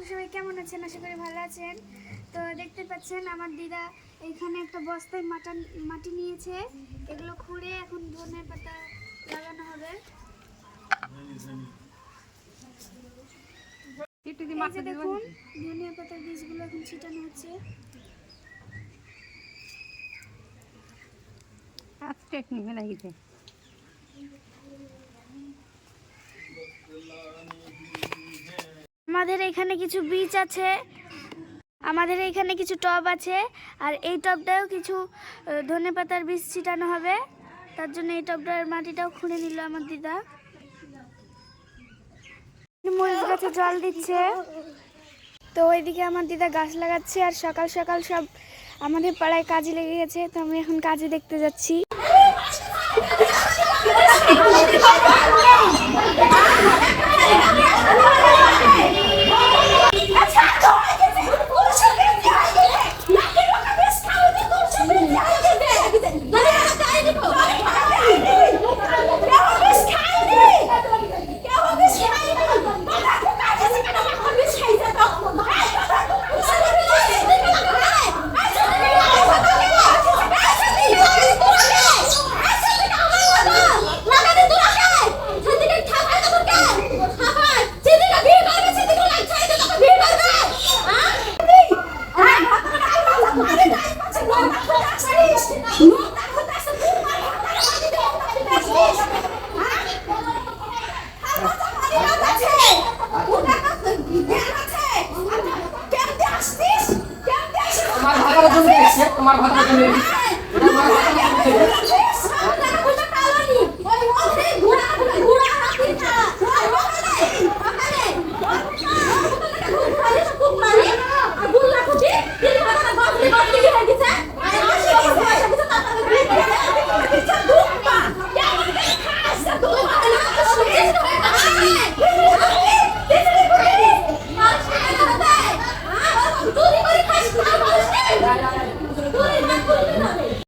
আপনারা সবাই কেমন আছেন? আশা করি ভালো আছেন। তো দেখতে পাচ্ছেন আমার দিদা এইখানে একটা বস্তায় মাটি নিয়েছে। এগুলো খুঁড়ে এখন ধনে পাতা লাগানো হবে। দেখুন ধনিয়া পাতার বীজগুলো এখন ছিটানো হচ্ছে। আমাদের এখানে কিছু বীজ আছে, আমাদের এখানে কিছু টব আছে, আর এই টবটাও কিছু ধনেপাতার বীজ ছিটানো হবে। তার জন্য এই টবটার মাটিটাও খুঁড়ে নিল আমার দিদা। মরিচ গাছে জল দিচ্ছে। তো ওইদিকে আমার দিদা গাছ লাগাচ্ছে, আর সকাল সকাল সব আমাদের পাড়ায় কাজে লেগে গেছে। তো আমি এখন কাজে দেখতে যাচ্ছি। তোমার ভাতার জন্য